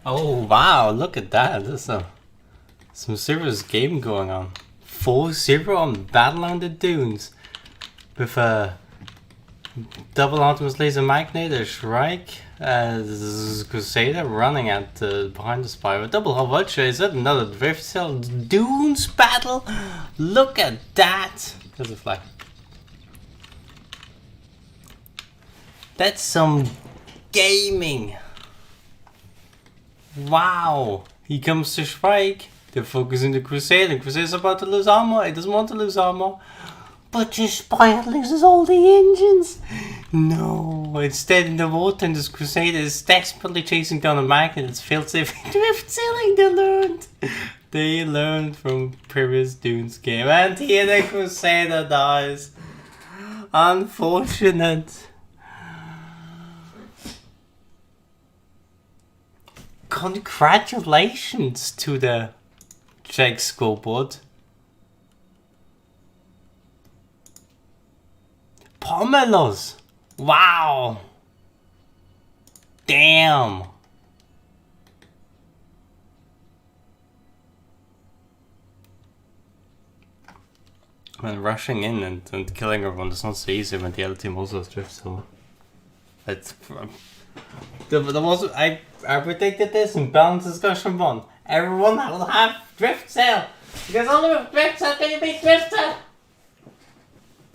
Oh wow, look at that. There's some serious game going on. 4-0 on Battle on the Dunes. With a double Optimus Laser Magnator Shrike as Crusader running at behind the spy with double Vulture. Is that another Drift Cell Dunes battle? Look at that! There's a flag. That's some gaming. Wow! He comes to Shrike. They're focusing the Crusader. Crusader's about to lose armor. He doesn't want to lose armor. But the Spire loses all the engines. No, instead in the water, and this Crusader is desperately chasing down a magnet. It's failed safe drift sealing. They learned from previous Dunes game, and here the Crusader dies. Unfortunate. Congratulations to the Czech scoreboard. Pomelos! Wow! Damn! When rushing in and killing everyone is not so easy when the other team also has drift, so it's I predicted this in Balance Discussion 1. Everyone will have drift sail! Because only with drift sail can you beat drift sail!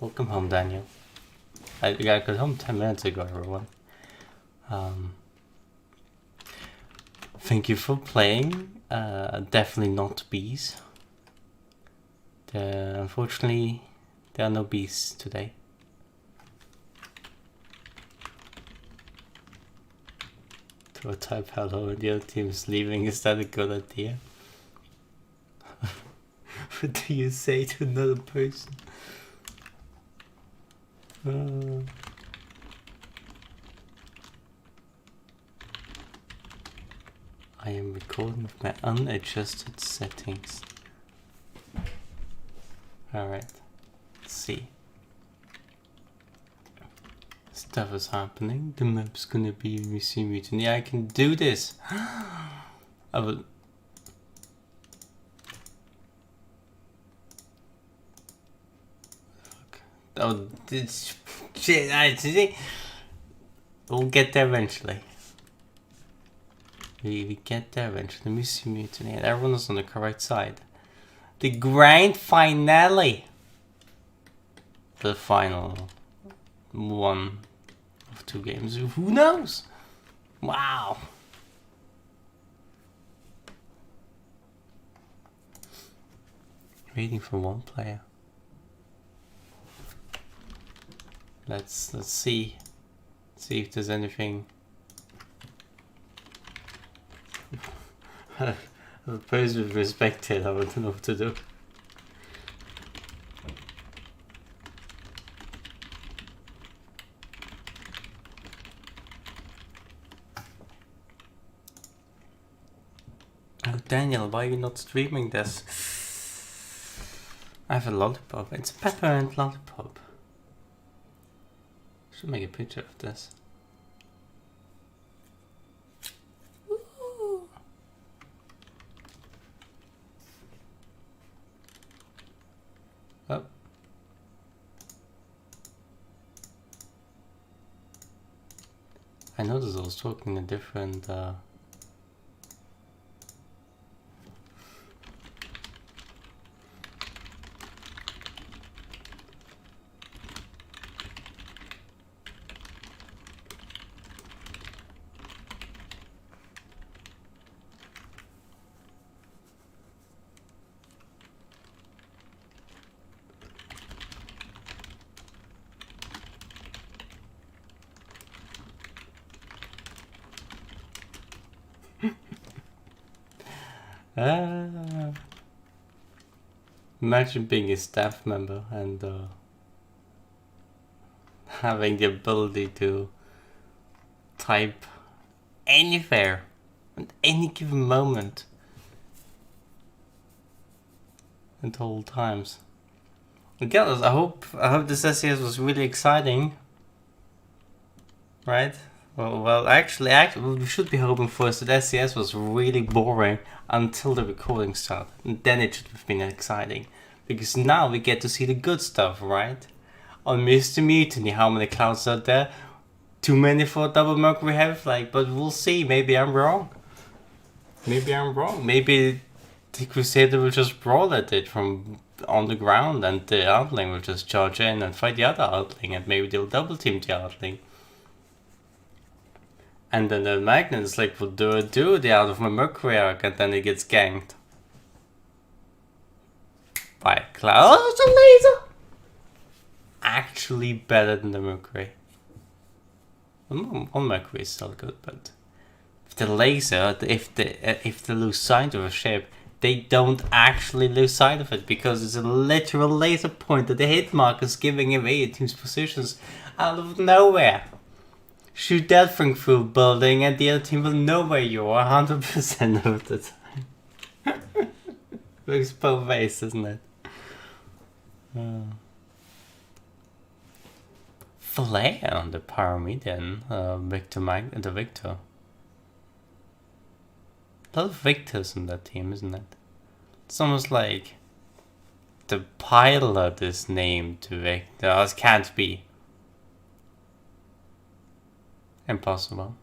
Welcome home, Daniel. I got home 10 minutes ago, everyone. Thank you for playing. Definitely not bees. Unfortunately, there are no bees today. To type hello and the other team is leaving. Is that a good idea? What do you say to another person? I am recording with my unadjusted settings. Alright, let's see. Stuff is happening. The map's gonna be Museum Mutiny. Yeah, I can do this. I will. Oh, this shit! We'll get there eventually. We get there eventually. Museum Mutiny. And everyone is on the correct side. The grand finale. The final one of 2 games. Who knows? Wow. Waiting for one player. Let's see if there's anything. I suppose with respect to it, I wouldn't know what to do. Oh, Daniel, why are you not streaming this? I have a lollipop. It's a peppermint lollipop. Should make a picture of this. Ooh. Oh. I noticed I was talking a different imagine being a staff member and having the ability to type anywhere at any given moment at all times. Again, I hope this SES was really exciting, right? Well, actually, we should be hoping for is that SCS was really boring until the recording started. And then it should have been exciting. Because now we get to see the good stuff, right? On Mr. Mutiny, how many clouds are there? Too many for double Mercury Heavy Flag, but we'll see. Maybe I'm wrong. Maybe the Crusader will just brawl at it from on the ground, and the Outling will just charge in and fight the other Outling, and maybe they'll double team the Outling. And then the Magnus like will do a duty out of my Mercury arc, and then it gets ganked by a cloud. Oh, it's a laser! Actually better than the Mercury. One Mercury is still good, but if the laser, if they lose sight of a ship, they don't actually lose sight of it because it's a literal laser pointer. The hit mark is giving away a team's positions out of nowhere. Shoot that thing through a building and the other team will know where you are 100% of the time. Works both ways, isn't it? Flare on the Paramedian, the Victor. A lot of Victors in that team, isn't it? It's almost like the pilot is named Victor. It can't be. Impossible.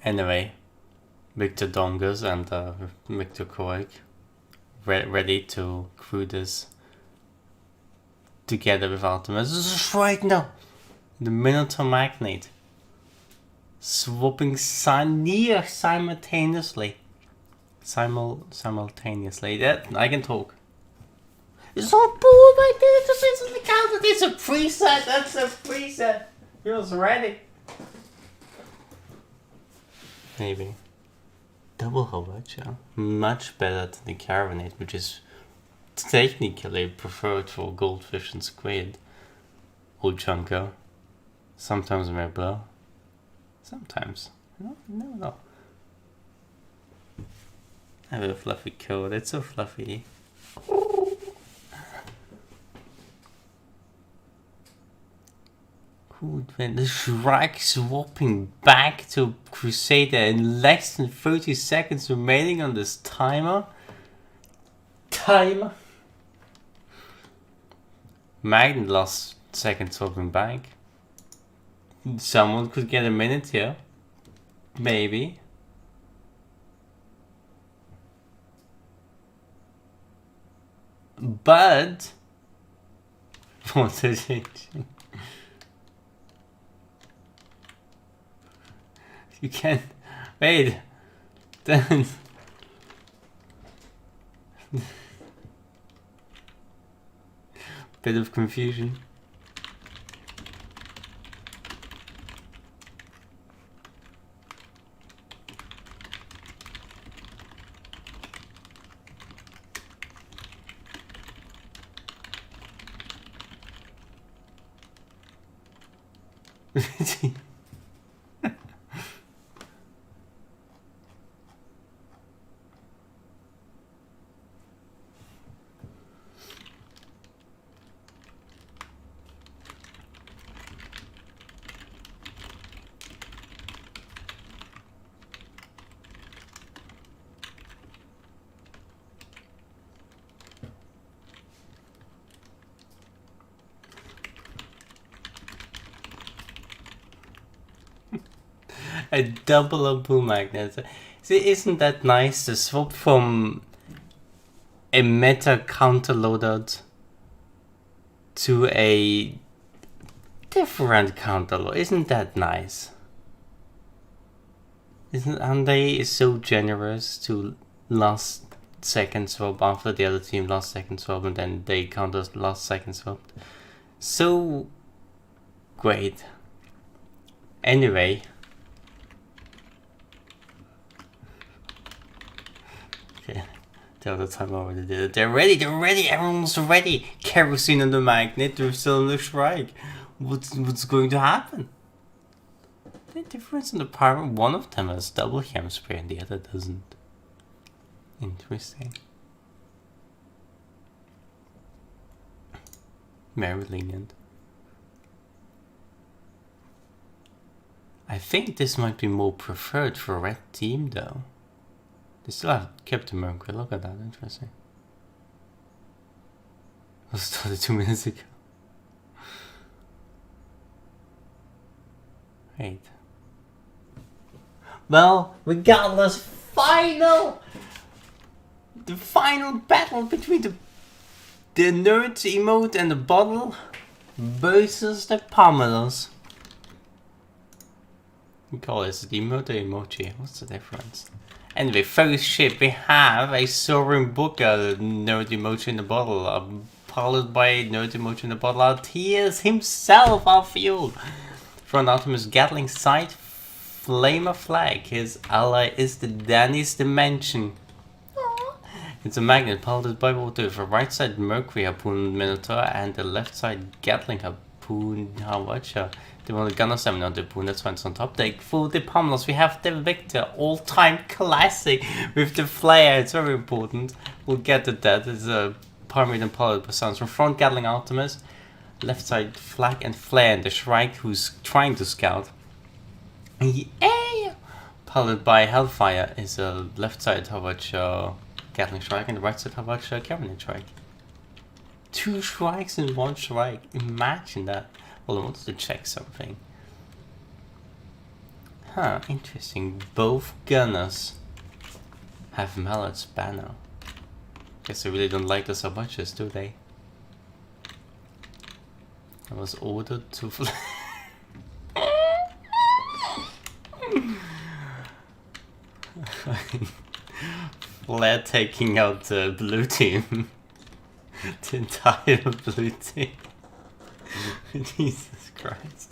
Anyway, Victor Dongus and Victor Koik ready to crew this together with Artemis. This is right now. The Minotaur Magnate. Swapping near simultaneously. Simultaneously. That I can talk. It's not bull like this. It's on the counter. It's a preset. That's a preset. He was ready. Maybe. Double Hovacha. Much better than the Caravanate, which is technically preferred for Goldfish and Squid. Or Chunko. Sometimes it may blow. Sometimes. No. I have a fluffy coat. It's so fluffy. When the Shrike swapping back to Crusader in less than 30 seconds remaining on this timer. Magnet lost second swapping back. Someone could get a minute here. Maybe. But what's the change? You can't wait. Then bit of confusion. A double of boom magnet. See, isn't that nice to swap from a meta counterloaded to a different counterload? Isn't that nice? Aren't they so generous to last second swap after the other team last second swap and then they counter last second swap? So great. Anyway. Okay, the other time I already did it. They're ready, everyone's ready. Kerosene on the magnet, they're still in the Shrike. What's going to happen? The difference in the power, one of them has double chem spray and the other doesn't. Interesting. Very lenient. I think this might be more preferred for red team though. They still have Captain Mercury. Look at that, interesting. I started 2 minutes ago. Wait. Well, regardless, the final battle between the nerd emote and the bottle versus the pommelers. We call this the emote or emoji? What's the difference? Anyway, first ship we have a soaring booker nerd emoji in the bottle, followed by a nerd emoji in the bottle. Our tears himself, our fuel. Front Optimus Gatling sight, flamer flag. His ally is the Danny's Dimension. It's a magnet piloted by water with a right side Mercury harpoon Minotaur and the left side Gatling harpoon Hawatcha. They want a gunner stamina on the harpoon, that's why it's on top deck. For the pommelers, we have the Victor, all-time classic with the flare. It's very important. We'll get to that. It's a pyramid and piloted by sounds from front Gatling Optimus, left side flag and flare, and the Shrike who's trying to scout. Yeah! Piloted by Hellfire is a left side Hawatcha Gatling Shrike and the right side Hawatcha Cabinet Shrike. 2 Shrikes in 1 Shrike. Imagine that. Well, I wanted to check something. Huh, interesting. Both gunners have Mallet's banner. Guess they really don't like the Hawatchas, do they? I was ordered to Flare taking out the blue team. The entire blue team. Jesus Christ.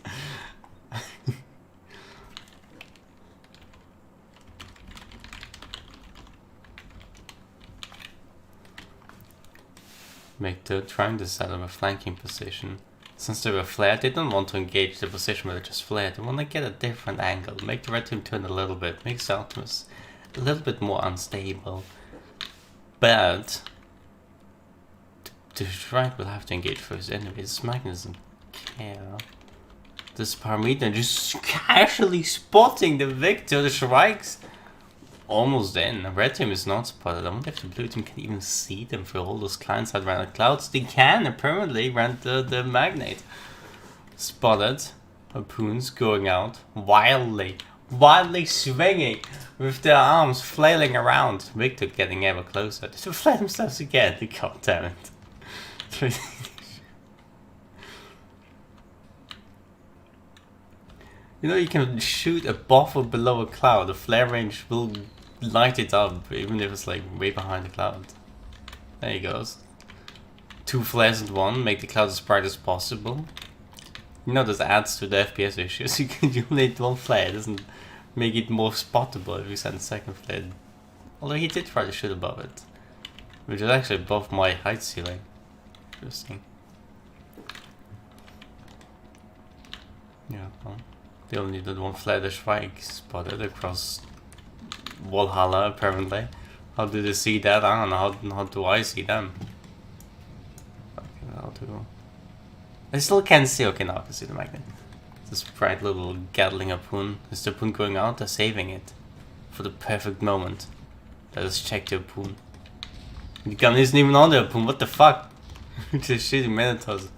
Make the trying to set up a flanking position. Since they were flared, they don't want to engage the position where they just flared. They want to get a different angle. Make the red team turn a little bit. Makes the Optimus a little bit more unstable. But the Shrike will have to engage first anyway. This magnet doesn't care. This Parmesan just casually spotting the Victor. The Shrike's almost in. The red team is not spotted. I wonder if the blue team can even see them through all those client side random clouds. They can apparently rent the magnet. Spotted. Harpoons going out wildly swinging with their arms flailing around. Victor getting ever closer. They flare themselves again. God damn it. You know, you can shoot above or below a cloud. The flare range will light it up, even if it's like way behind the cloud. There he goes. 2 flares in 1, make the cloud as bright as possible. You know, this adds to the FPS issues. You can only hit 1 flare, it doesn't make it more spottable if you send a second flare. Although he did try to shoot above it, which is actually above my height ceiling. Interesting. Yeah, well, they only did 1 flare. The Shrike spotted across Valhalla, apparently. How do they see that? I don't know. How do I see them? Okay, I'll do. I still can't see. Okay, now I can see the magnet. This bright little Gatling harpoon. Is the harpoon going out? They're saving it for the perfect moment. Let us check the harpoon. The gun isn't even on the harpoon. What the fuck? Just shooting Minotaurs.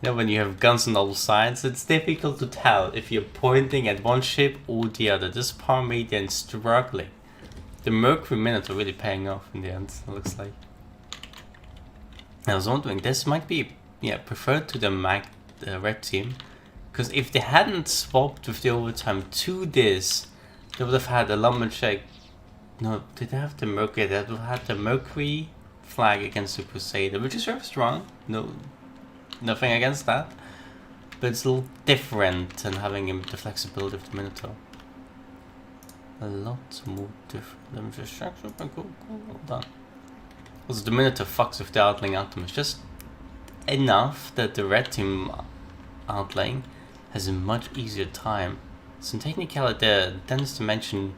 You know, when you have guns on all sides, it's difficult to tell if you're pointing at one ship or the other. This Parmesan is struggling. The Mercury Minotaur really paying off in the end, it looks like. I was wondering, this might be preferred to the red team, because if they hadn't swapped with the overtime to this, they would have had a lumberjack. No, did they have the Mercury? They would have had the Mercury flag against the Crusader, which is very strong. No, nothing against that, but it's a little different than having the flexibility of the Minotaur. A lot more different. Let me just check something. Cool, well done. Also, the Minotaur fucks with the outlaying Optimus just enough that the red team outlaying has a much easier time. So technically, the Dennis Dimension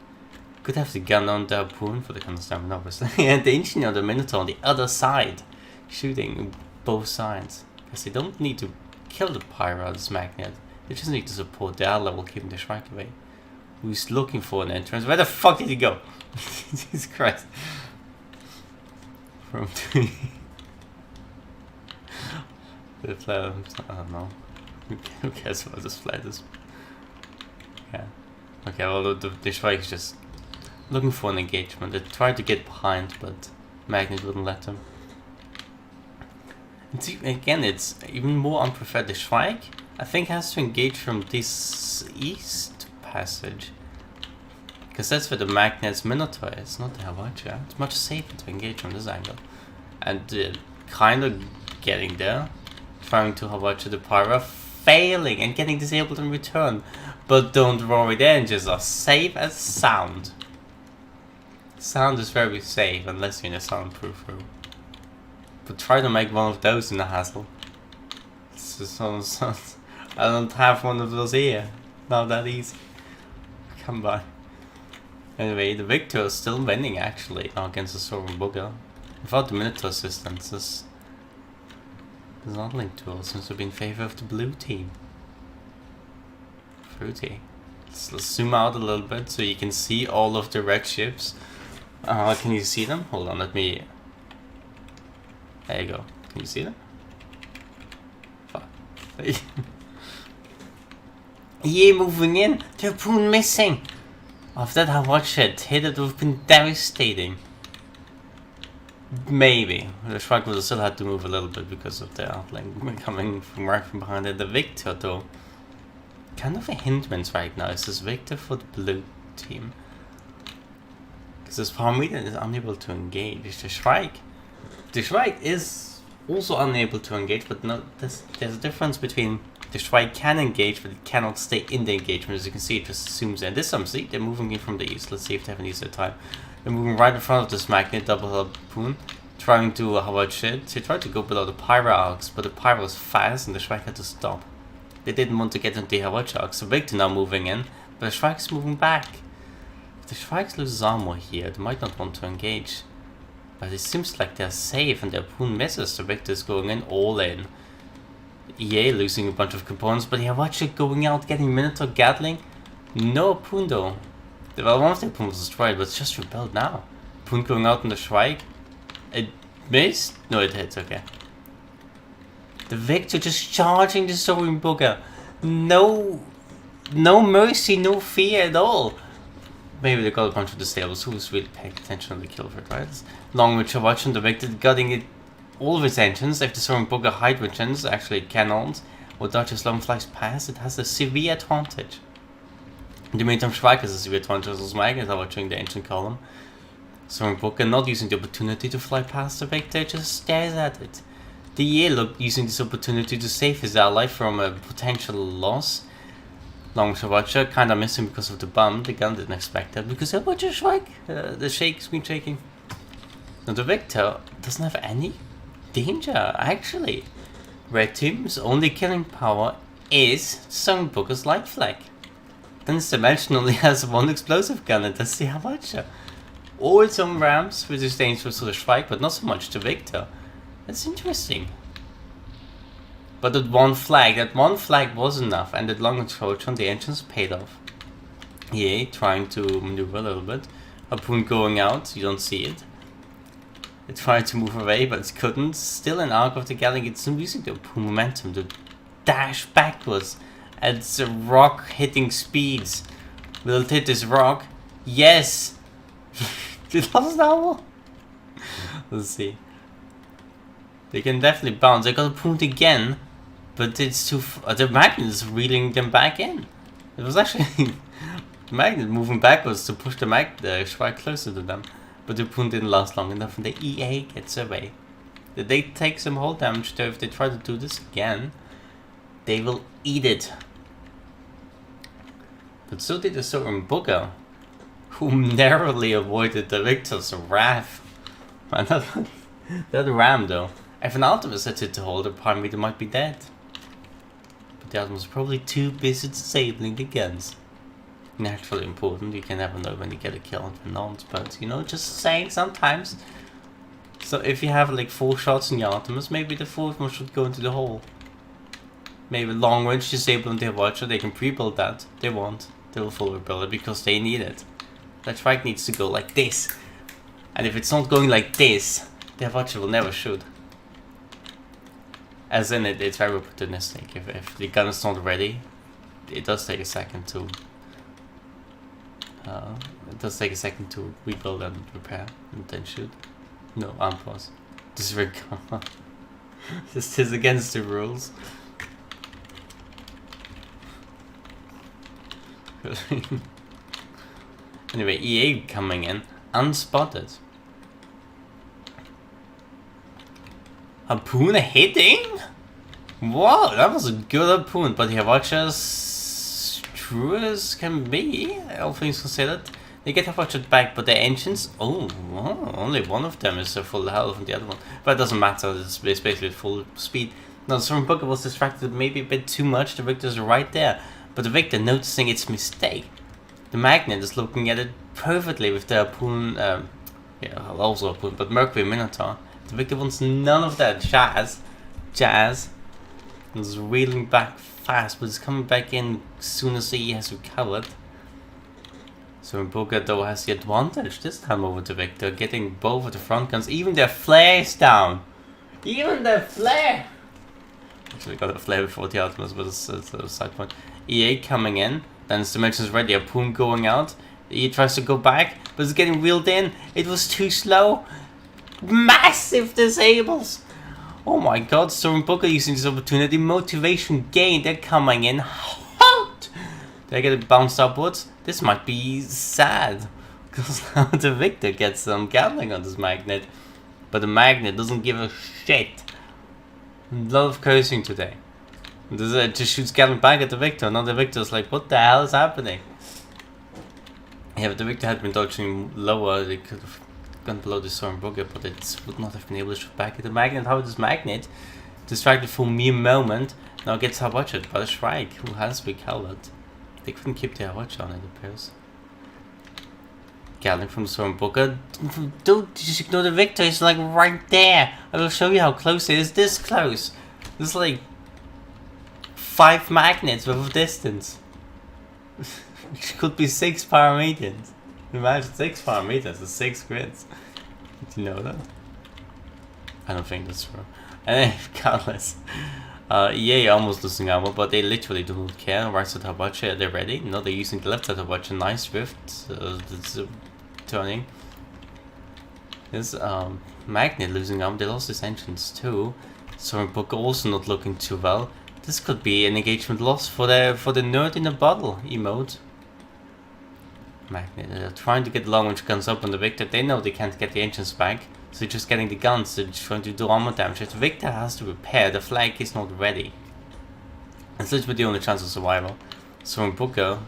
could have the gun on the harpoon for the gun stamina, obviously, and the engineer on the Minotaur on the other side, shooting both sides. Because they don't need to kill the Pyro's magnet. They just need to support their level, keeping the Shrike away. Who's looking for an entrance? Where the fuck did he go? Jesus Christ. From the flare, I don't know. Who cares about this flare? Yeah. Okay, well, the Shrike is just looking for an engagement. They tried to get behind, but Magnet wouldn't let them. And see, again, it's even more unpreferred. The Shrike, I think, has to engage from this east passage. Because that's where the Magnet's Minotaur is, not the Havacha. It's much safer to engage from this angle. And kind of getting there. Trying to Havacha the Pyra, failing and getting disabled in return. But don't worry, the engines are safe as sound. Sound is very safe unless you're in a soundproof room. But try to make one of those in the hassle. It's just I don't have one of those here. Not that easy. Come by. Anyway, the Victor is still winning actually against the Sovereign Booger. Without the Minotaur assistance, this Unlink tool seems to be in favor of the blue team. Fruity. Let's zoom out a little bit so you can see all of the red ships. Can you see them? Hold on, let me... There you go. Can you see them? Fuck. Yeah, moving in. The harpoon missing. After that, I watched it. Hit it would have been devastating. Maybe. The Shrike would have still had to move a little bit because of the outlink coming from right from behind it. The Victor, though. Kind of a hindrance right now. Is this Victor for the blue team? Because this Parmesan is unable to engage. The Shrike. The Shrike is also unable to engage, but no, there's a difference between the Shrike can engage, but it cannot stay in the engagement. As you can see, it just zooms in. This time, see, they're moving in from the east. Let's see if they have an easier time. They're moving right in front of this Magnet, double harpoon, trying to Howard shit. They tried to go below the Pyra arcs, but the Pyra was fast and the Shrike had to stop. They didn't want to get into the Howard arcs, so Victor now moving in, but the Shrike is moving back. If the Shrike loses armor here, they might not want to engage. But it seems like they're safe and the harpoon misses, so Victor is going in all in. EA losing a bunch of components, but yeah, watch it going out, getting Minotaur Gatling. No harpoon though. Well, one of the harpoons was destroyed, but it's just repelled now. Harpoon going out on the Shrike. It missed? No, it hits, okay. The Victor just charging the Soaring Booger. No mercy, no fear at all. Maybe they got a bunch of disables. Who's really paying attention on the kill for it, right? Long Witcher watching the Victor getting it all of its engines. If the Soaring Booger hide engines actually cannot, or dodges long flies past, it has a severe advantage. The meantime, Shrike has a severe advantage as Magnet are watching the engine column. Soaring Booger not using the opportunity to fly past the Victor, just stares at it. The EA look using this opportunity to save his ally from a potential loss. Long Watcher kinda missing because of the bomb. The gun didn't expect that because of Watcher Shrike. The screen shaking. Now the Victor doesn't have any danger actually. Red Team's only killing power is Soaring Booger's light flag. Then this dimension only has one explosive gun and that's the Havacha. All its own ramps, which is dangerous to the Shrike, but not so much to Victor. That's interesting. But that one flag was enough, and that long approach on the engines paid off. EA trying to maneuver a little bit. Harpoon going out, you don't see it. It tried to move away, but it couldn't. Still an arc of the Gatling, it's using the harpoon momentum to dash backwards at the rock hitting speeds. Will it hit this rock? Yes! It lost now. Let's see. They can definitely bounce. They got a point again, but it's too. The Magnet is reeling them back in. It was actually the Magnet moving backwards to push the Shrike closer to them, but the point didn't last long enough, and the EA gets away. They take some hull damage though. If they try to do this again, they will eat it. But so did the Soaring Booger, who narrowly avoided the Victor's wrath. And that ram though. If an Ultimus had hit the hole, the Parmesan might be dead. But the Ultimus was probably too busy disabling the guns. Naturally important, you can never know when you get a kill and when not, but you know, just saying sometimes. So if you have like 4 shots in your Ultimus, maybe the 4th one should go into the hole. maybe long range disable on their watcher, they can pre-build that. They won't. They will full rebuild it because they need it. That strike needs to go like this. And if it's not going like this, their watcher will never shoot. As in it's very opportunistic. If the gun is not ready, it does take a second to rebuild and repair and then shoot. No, unpause. This rig this is against the rules. Anyway, EA coming in unspotted. Harpoon hitting? Wow, that was a good harpoon, but the watchers true as can be, all things considered. They get watched back, but the engines, oh, wow, only one of them is full health and the other one. But it doesn't matter, it's basically at full speed. Now, Storm Booker was distracted maybe a bit too much, the Victor's right there. But the Victor, noticing its mistake, the Magnet is looking at it perfectly with the harpoon, yeah, also harpoon, but Mercury Minotaur. The Victor wants none of that. Jazz is reeling back fast, but is coming back in as soon as he has recovered. So Booker though has the advantage this time over the Victor, getting both of the front guns, even their flares down. Even their flare! Actually got a flare before the Ultimates, but it's a side point. EA coming in, then his dimensions ready, harpoon going out. EA tries to go back, but it's getting reeled in. It was too slow. Massive disables! Oh my god, Storm Booker using this opportunity. Motivation gain, they're coming in hot! They get bounced upwards. This might be sad, because now the Victor gets some Gatling on this Magnet. But the Magnet doesn't give a shit. A lot of cursing today. It just shoots Gatling back at the Victor. Now the Victor's like, what the hell is happening? Yeah, but the Victor had been dodging lower. They could have gone below the Storm Booker, but it would not have been able to shoot back at the Magnet. How this Magnet, distracted for a mere moment, now gets watched by the Shrike, who has recovered. They couldn't keep their watch on, it appears. Gatling from the Storm Booker. Don't just ignore the Victor, it's like right there. I will show you how close it is. This close. There's like 5 magnets with a distance. Which could be 6 parameters. Imagine 6 parameters and 6 grids. Did you know that? I don't think that's true. And regardless. EA almost losing ammo, but they literally don't care. Right side Habachi, they're ready. No, they're using the left side Habachi. Nice drift. Turning. This Magnet losing ammo. They lost his engines too. Storm Booker also not looking too well. This could be an engagement loss for the nerd in a bottle emote. Magnet, they're trying to get long range guns up on the Victor. They know they can't get the engines back. So they're just getting the guns, they're just trying to do armor damage. If the Victor has to repair, the flag is not ready. It's literally the only chance of survival. So in Booker,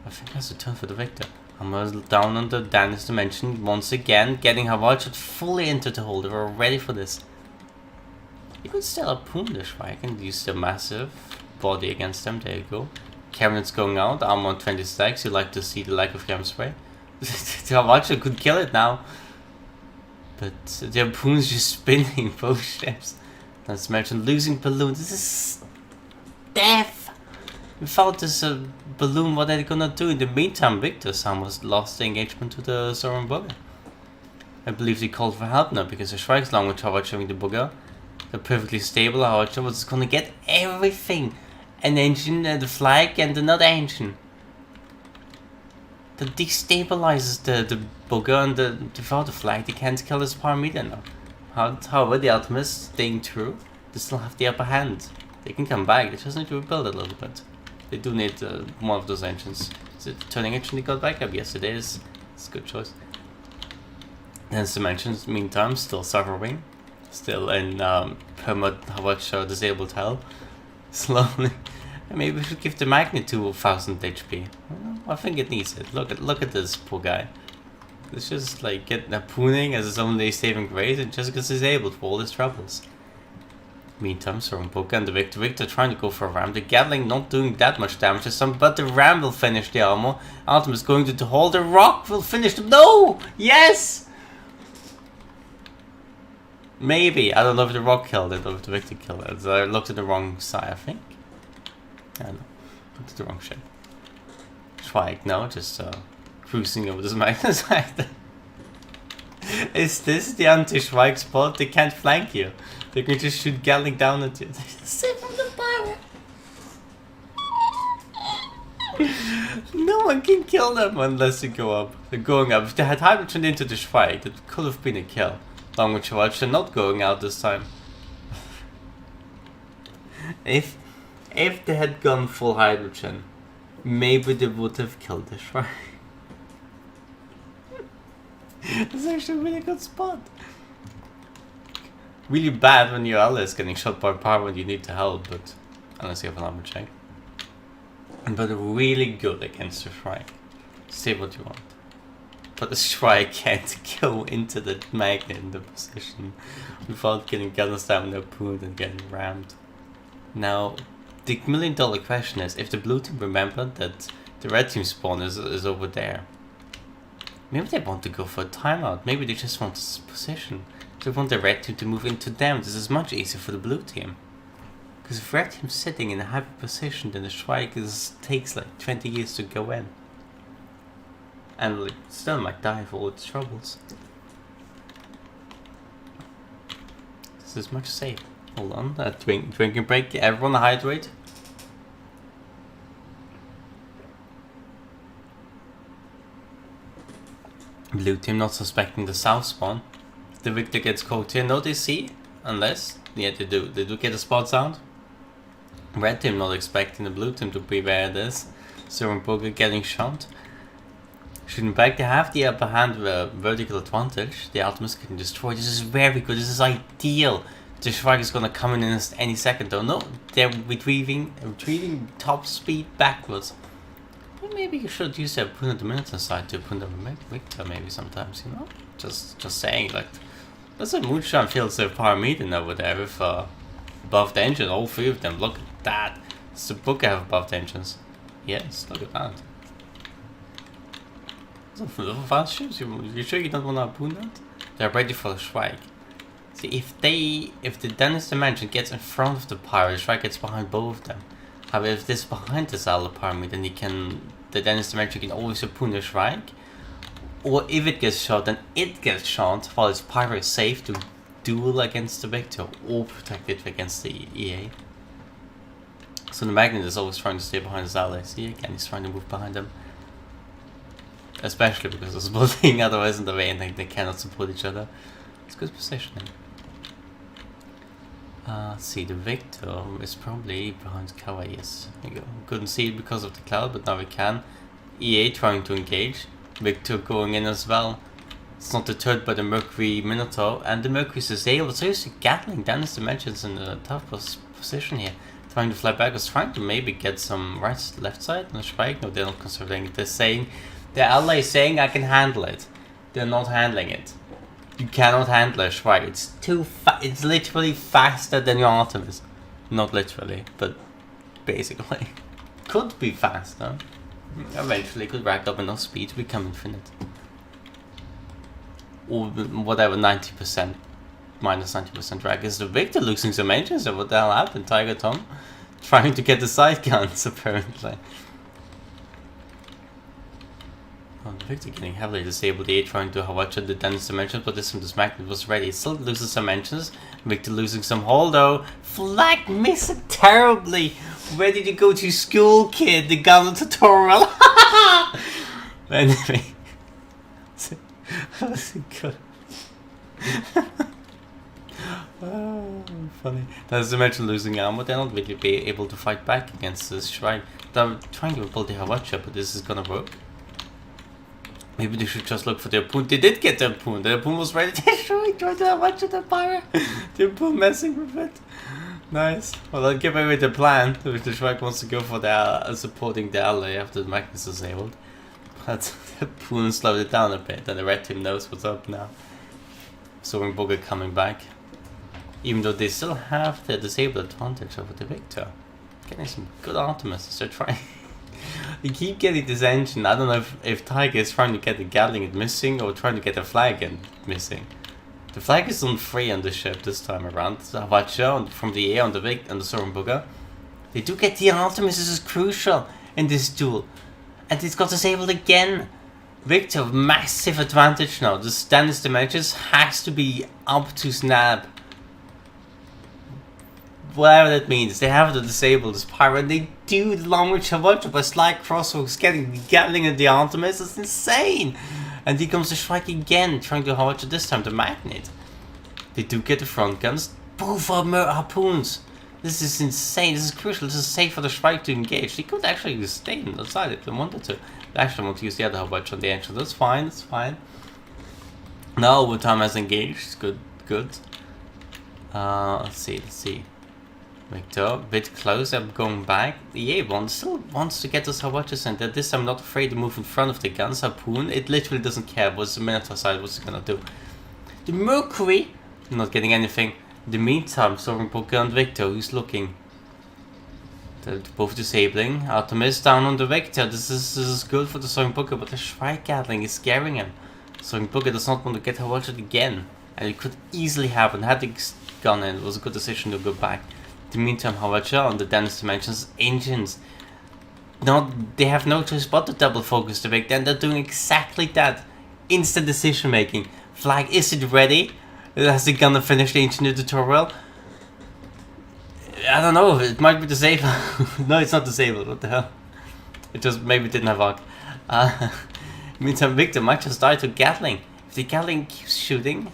I think has to turn for the Victor. Armor down on the Danish dimension once again, getting Havarchet fully into the hole. They were ready for this. You could still harpoon the Shrike and use the massive body against them. There you go. Cabinet's going out, armor on 20 stacks. You like to see the lack of cam spray. The Havarchet could kill it now. But the harpoon's just spinning both ships. That's mentioned losing balloon. This is death. Without this balloon, what are they gonna do? In the meantime, Victor almost lost the engagement to the Soren Booger. I believe they called for help now because the Shrike's long with Howard showing the Booger. They're perfectly stable. Howard was gonna get everything: an engine, the flag, and another engine. That destabilizes the Booger, and without the flag they can't kill this parameter now. However, the Ultimates staying true, they still have the upper hand. They can come back, they just need to rebuild a little bit. They do need one of those engines. Is it the turning engine they got back up? Yes it is. It's a good choice. And Dimensions, meantime, still suffering. Still in perma disabled hell. Slowly. Maybe we should give the Magnet 2000 HP. Well, I think it needs it. Look at this poor guy. It's just like getting harpooning as his only saving grace and just gets disabled for all his troubles. Meantime, Soren Booker and the Victor trying to go for a ram. The Gatling not doing that much damage to some, but the ram will finish the armor. Ultimate is going to the hole. The rock will finish them. No! Yes! Maybe. I don't know if the rock killed it or if the Victor killed it. I looked at the wrong side, I think. I know. Put the wrong ship. Schweig, no, just cruising over this magnesite. Is this the anti-Schweig spot? They can't flank you. They can just shoot Gatling down at you. Sit from the pirate. No one can kill them unless they go up. They're going up. If they had hydrogen into the Schweig, it could have been a kill. Long with Schweig, they're not going out this time. If they had gone full hydrogen, maybe they would have killed the Schweig. It's actually a really good spot. Really bad when your ally is getting shot by power when you need to help, but unless you have an armor check. But really good against the Shrike. Say what you want. But the Shrike can't go into the magnet in the position without getting guns down their pool and getting rammed. Now, the $1 million question is, if the blue team remembered that the red team spawn is over there, maybe they want to go for a timeout. Maybe they just want this position. They want the red team to move into them. This is much easier for the blue team. Because if red team's sitting in a higher position, then the Shrike takes like 20 years to go in. And like, still might die for all its troubles. This is much safer. Hold on, drinking break. Everyone hydrate. Blue team not suspecting the south spawn. The Victor gets caught here. No, they see. Unless, yeah, they do. They do get a spot sound. Red team not expecting the blue team to be where it is. Sorenburger getting shot. Shooting back, they have the upper hand vertical advantage. The Alchemist is getting destroyed. This is very good. This is ideal. The Shrike is gonna come in any second though. No, they're retrieving top speed backwards. Well, maybe you should use the opponent Minotaur side to put them Victor maybe sometimes, you know? Just saying, like, there's a Moonshine Fields of Pyramiden over there with above the engine, all three of them. Look at that. Does the book have above the engines? Yes, look at that. So fast ships, you sure you don't want to harpoon that? They're ready for the Shrike. See, if the Dennis Dimension gets in front of the pirate, the Shrike gets behind both of them. However, if this behind this Alpha Pyramid, then the Dennis Dimension can always harpoon the Shrike. Or if it gets shot, then it gets shot while its pirate is safe to duel against the Victor or protect it against the EA. So the Magnet is always trying to stay behind his allies. See, again, he's trying to move behind them. Especially because of supporting otherwise in the way and they cannot support each other. It's good positioning. See, the Victor is probably behind Kawaii's. There you go. Couldn't see it because of the cloud, but now we can. EA trying to engage. Victor going in as well. It's not deterred by the Mercury Minotaur, and the Mercury is able to use Gatling. Dennis Dimensions in a tough position here. Trying to fly back, was trying to maybe get some left side on the Shrike. No, they're not considering it. They're saying, their ally is saying, I can handle it. They're not handling it. You cannot handle a Shrike. It's too it's literally faster than your Artemis. Not literally, but basically. Could be faster. Eventually could rack up enough speed to become infinite. Or whatever, 90%, minus 90% drag. Is the Victor losing some engines, or what the hell happened? Tiger Tom trying to get the side guns, apparently. Oh, the Victor getting heavily disabled. The 8 trying to Hawacha the Dennis Dimensions, but this Magnet was ready. It still loses some engines. Victor losing some hull though. Flag miss it terribly. Ready to go to school, kid. The gun tutorial. Anyway. That was good. Oh, funny. That's the mention losing armor. They're not really be able to fight back against this Shrine. They're trying to build the Hawacha, but this is gonna work. Maybe they should just look for the Harpoon. They did get the Harpoon. The Harpoon was ready to destroy the Hawacha the pirate. The Harpoon messing with it. Nice. Well, I'll give away the plan. The Shrike wants to go for the supporting the ally after the Magnus is disabled. But the Harpoon slowed it down a bit, and the red team knows what's up now. Sorenburger coming back. Even though they still have the disabled advantage over the Victor. Getting some good Artemis. They're trying. They keep getting this engine. I don't know if Tiger is trying to get the Gatling and missing, or trying to get the flag and missing. The flag is on 3 on the ship this time around. Hawacha from the air on the Vic and the Sorenburger. They do get the ultimate. This is crucial in this duel. And it's got disabled again. Victor, massive advantage now. This Dennis Dimensions has to be up to snap. Whatever that means. They have to disable this pyro. And they do the long range Havacha by slide crosshooks, getting the Gatling and the ultimate. It's insane. And he comes to strike again, trying to Havacha this time, the magnet. They do get the front guns. Both are harpoons. This is insane. This is crucial. This is safe for the strike to engage. They could actually stay outside if they wanted to. They actually want to use the other Havacha on the entrance. That's fine. That's fine. Now overtime has engaged. Good. Good. Let's see. Let's see. Victor, a bit close. I'm going back. The A1 still wants to get those Havachas in there. This time, not afraid to move in front of the guns. Harpoon, it literally doesn't care. What's the Minotaur side? What's it gonna do? The Mercury, not getting anything. In the meantime, Stormbreaker and Victor, who's looking. They're both disabling. Artemis down on the Victor. This is good for the Stormbreaker, but the Shrike Gatling is scaring him. Stormbreaker does not want to get Havacha again. And it could easily happen. Had the gun in, it was a good decision to go back. In the meantime, Havacha on the Dennis Dimensions engines. No, they have no choice but to double focus the Victor, and they're doing exactly that. Instant decision making. Flag, is it ready? Has the gunner finished the engineer tutorial? I don't know, it might be disabled. No, it's not disabled, what the hell? It just maybe didn't have arc. Meantime, Victor might just die to Gatling. If the Gatling keeps shooting,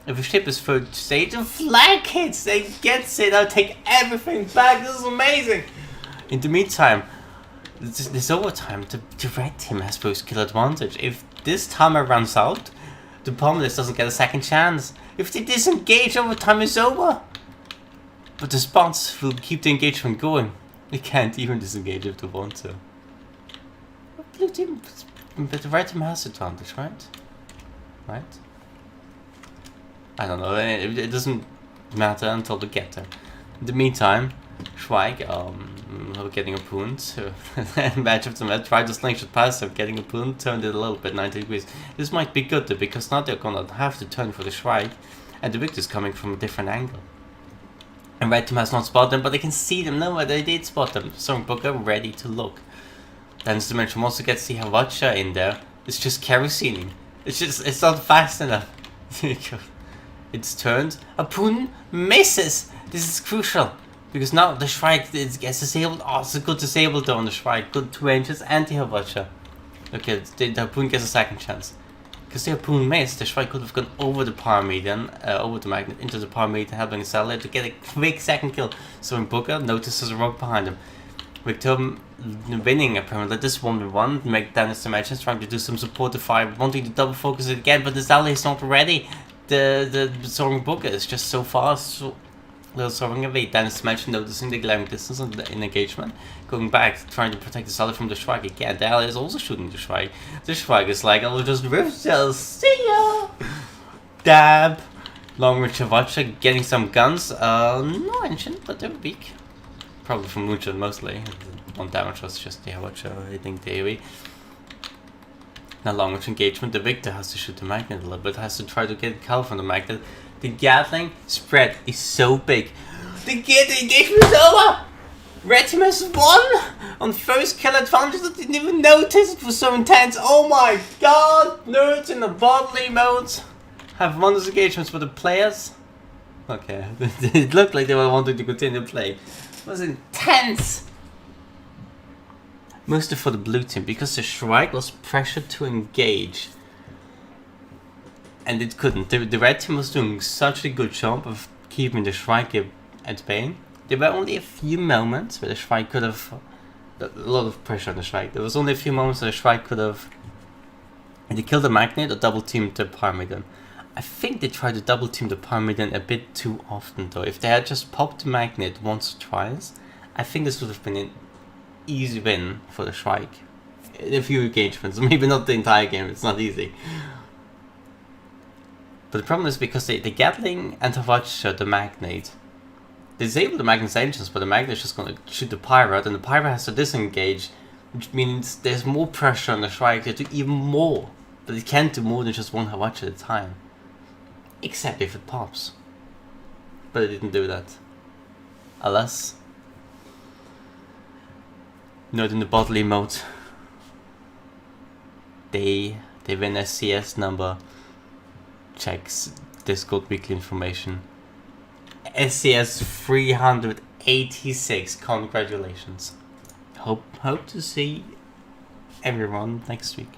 if a ship is third stage, the flag hits, they gets it, I'll take everything back, this is amazing! In the meantime, this overtime, the red team has first kill advantage. If this timer runs out, the Pommeless doesn't get a second chance. If they disengage, overtime is over. But the spots will keep the engagement going. They can't even disengage if they want to. Blue team, but the red team has advantage, right? Right? I don't know, it doesn't matter until we get there. In the meantime, Schweig, we're getting a punt. Match of the match, try to slingshot past him, getting a punt, turned it a little bit 90 degrees. This might be good though, because now they're gonna have to turn for the Schweig, and the Victor's coming from a different angle. And red team has not spotted them, but they can see them. No, they did spot them. Stormbreaker ready to look. Dennis Dimension also gets the Havacha in there. It's just kerosening. It's not fast enough. It's turned. Harpoon misses. This is crucial. Because now the Shrike gets disabled. Oh, it's a good disabled though on the Shrike. Good 2 inches and the Havacha. Okay, the Harpoon gets a second chance. Because the Harpoon missed, the Shrike could have gone over the power median, over the magnet, into the power median, helping the satellite to get a quick second kill. So Booker notices a rock behind him. Victor winning apparently this 1v1, make Dennis Dimensions trying to do some support to fire, wanting to double focus it again, but this ally is not ready. The soaring Booker is just so fast, so little soaring away. Dennis Dimension noticing the glaring distance in engagement, going back, trying to protect the ally from the Shrike again. The ally is also shooting the Shrike. The Shrike is like, I'll just rift cells, see ya! Dab! Long range Havacha getting some guns, no engine, but they're weak. Probably from Moonshot mostly. One damage was just the Havacha hitting the AoE. Now long range engagement, the Victor has to shoot the magnet a little bit, has to try to get cover from the magnet. The Gatling spread is so big. The engagement is over! Red team has won! On first kill advantage, I didn't even notice, it was so intense. Oh my god! Nerds in the bodily modes have won those engagements for the players. Okay, it looked like they were wanting to continue to play. It was intense! Mostly for the blue team, because the Shrike was pressured to engage. And it couldn't. The red team was doing such a good job of keeping the Shrike at bay. There were only a few moments where the Shrike could have... A lot of pressure on the Shrike. There was only a few moments where the Shrike could have... They killed the magnet or double teamed the Parmesan. I think they tried to double team the Parmesan a bit too often though. If they had just popped the magnet once or twice, I think this would have been an easy win for the Shrike. In a few engagements, maybe not the entire game, it's not easy. But the problem is because the Gatling and Havacha, the magnet, they disable the magnet's engines, but the magnet is just going to shoot the pirate, and the pirate has to disengage, which means there's more pressure on the Shrike to do even more. But it can't do more than just one Havacha at a time. Except if it pops. But it didn't do that. Alas. Not in the bodily mode. They win SCS number. Checks Discord weekly information. SCS 386. Congratulations. Hope to see everyone next week.